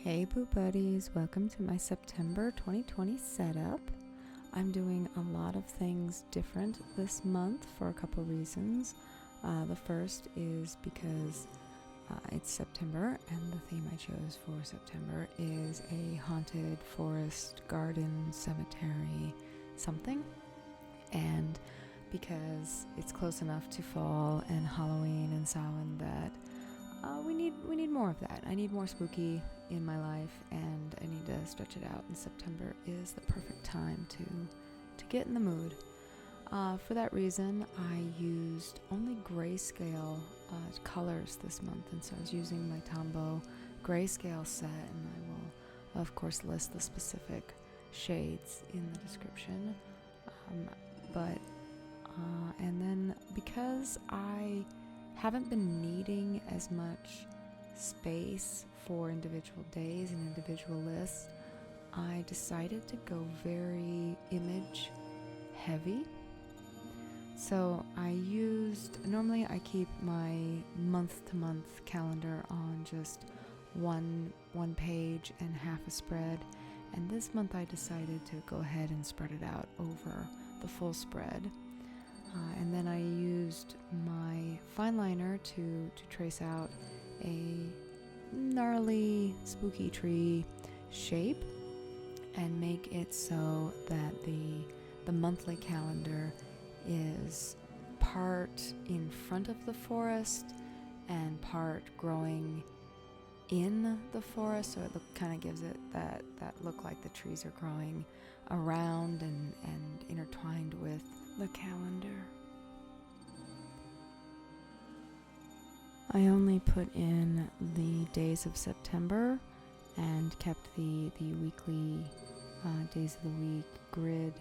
Hey Boo Buddies, welcome to my September 2020 setup. I'm doing a lot of things different this month for a couple reasons. The first is because it's September and the theme I chose for September is a haunted forest, garden, cemetery, something. And because it's close enough to fall and Halloween and Samhain that we need more of that. I need more spooky in my life, and I need to stretch it out. And September is the perfect time to get in the mood. For that reason, I used only grayscale colors this month, and so I was using my Tombow grayscale set, and I will, of course, list the specific shades in the description. And then because I haven't been needing as much space for individual days and individual lists, I decided to go very image heavy. So normally I keep my month-to-month calendar on just one page and half a spread, and this month I decided to go ahead and spread it out over the full spread. And then I used my fine liner to trace out a gnarly spooky tree shape and make it so that the monthly calendar is part in front of the forest and part growing in the forest, so it kind of gives it that look like the trees are growing around and intertwined with the calendar. I only put in the days of September and kept the weekly days of the week grid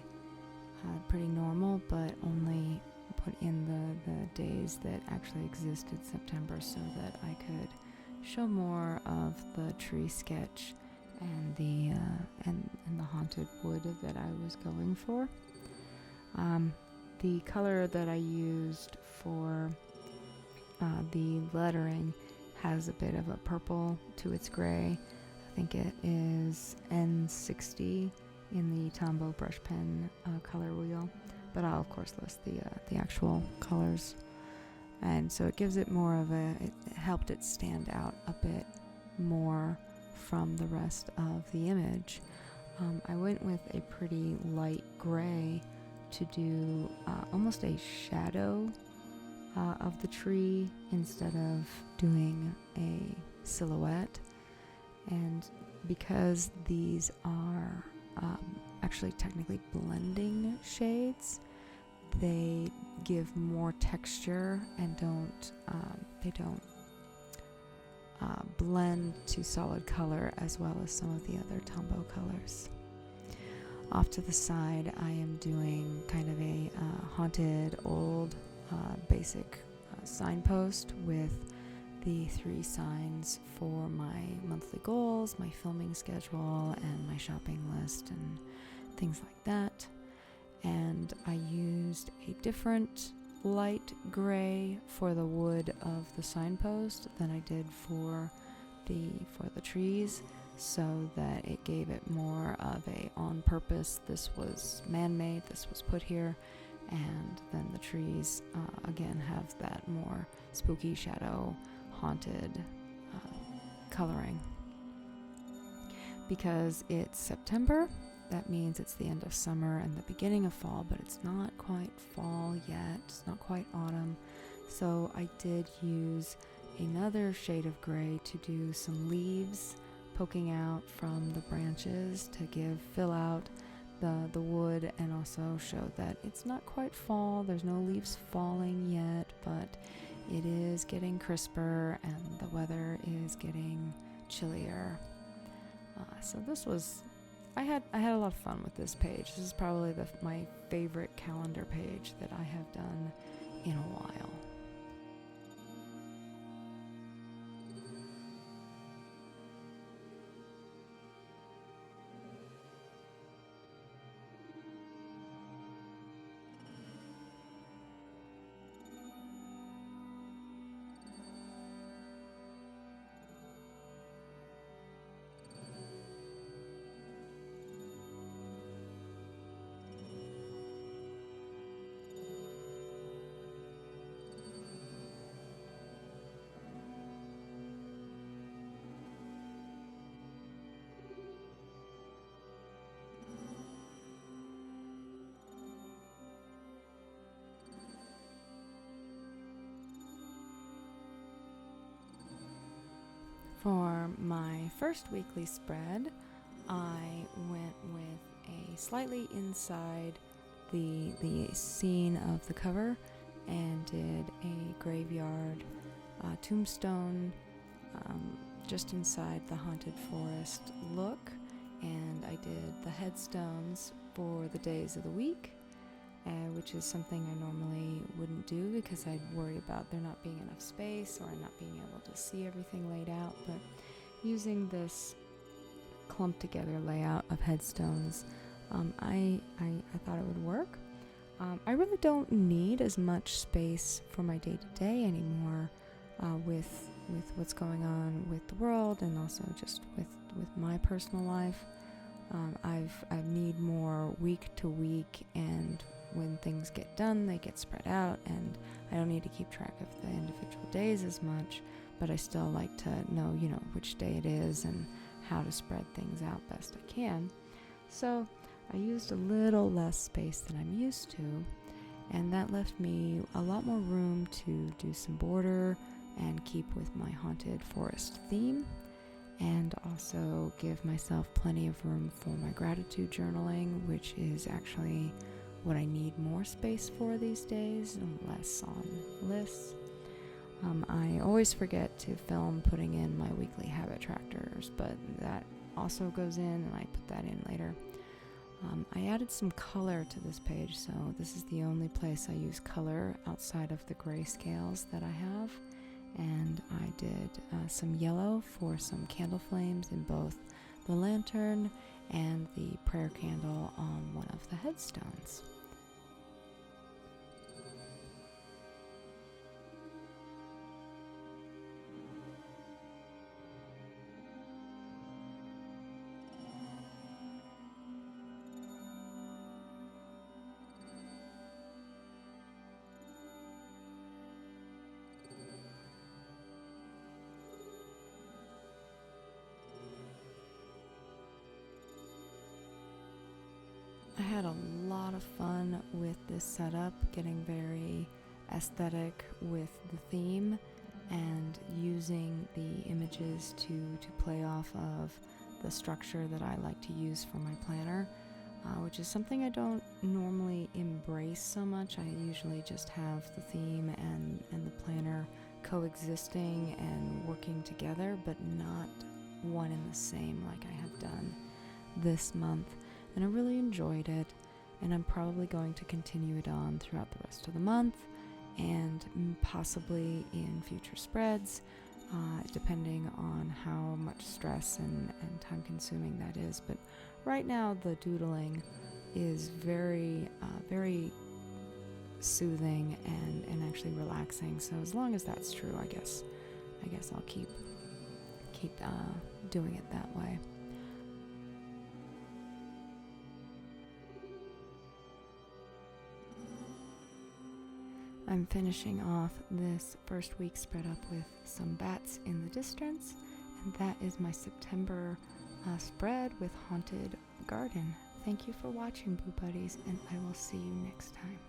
pretty normal, but only put in the days that actually existed September so that I could show more of the tree sketch and the haunted wood that I was going for. The color that I used for the lettering has a bit of a purple to its gray. I think it is N60 in the Tombow brush pen color wheel, but I'll of course list the actual colors. And so it gives it more of it helped it stand out a bit more from the rest of the image. I went with a pretty light gray to do almost a shadow of the tree instead of doing a silhouette. And because these are actually technically blending shades, they give more texture and don't blend to solid color as well as some of the other Tombow colors. Off to the side, I am doing kind of a haunted old basic signpost with the 3 signs for my monthly goals, my filming schedule, and my shopping list and things like that. And I used a different light gray for the wood of the signpost than I did for the trees, so that it gave it more of a on purpose, this was man-made, this was put here. And then the trees again have that more spooky shadow haunted coloring. Because it's September, that means it's the end of summer and the beginning of fall, but it's not quite fall yet, it's not quite autumn. So I did use another shade of gray to do some leaves poking out from the branches to fill out the wood, and also show that it's not quite fall, there's no leaves falling yet, but it is getting crisper and the weather is getting chillier. So this was, I had a lot of fun with this page. This is probably my favorite calendar page that I have done in a while. For my first weekly spread, I went with a slightly inside the scene of the cover and did a graveyard tombstone just inside the haunted forest look, and I did the headstones for the days of the week, which is something I normally wouldn't do because I'd worry about there not being enough space or not being able to see everything laid out. But using this clumped together layout of headstones, I thought it would work. I really don't need as much space for my day-to-day anymore with what's going on with the world and also just with my personal life. I need more week to week, and when things get done, they get spread out, and I don't need to keep track of the individual days as much, but I still like to know, which day it is and how to spread things out best I can. So I used a little less space than I'm used to, and that left me a lot more room to do some border and keep with my haunted forest theme, and also give myself plenty of room for my gratitude journaling, which is actually what I need more space for these days and less on lists. I always forget to film putting in my weekly habit trackers, but that also goes in and I put that in later. I added some color to this page, so this is the only place I use color outside of the grayscales that I have. And I did some yellow for some candle flames in both the lantern and the prayer candle on one of the headstones. I had a lot of fun with this setup, getting very aesthetic with the theme and using the images to play off of the structure that I like to use for my planner, which is something I don't normally embrace so much. I usually just have the theme and the planner coexisting and working together, but not one and the same like I have done this month. And I really enjoyed it, and I'm probably going to continue it on throughout the rest of the month and possibly in future spreads, depending on how much stress and time consuming that is. But right now the doodling is very soothing and actually relaxing, so as long as that's true, I guess I'll keep doing it that way. I'm finishing off this first week spread up with some bats in the distance, and that is my September spread with Haunted Garden. Thank you for watching, Boo Buddies, and I will see you next time.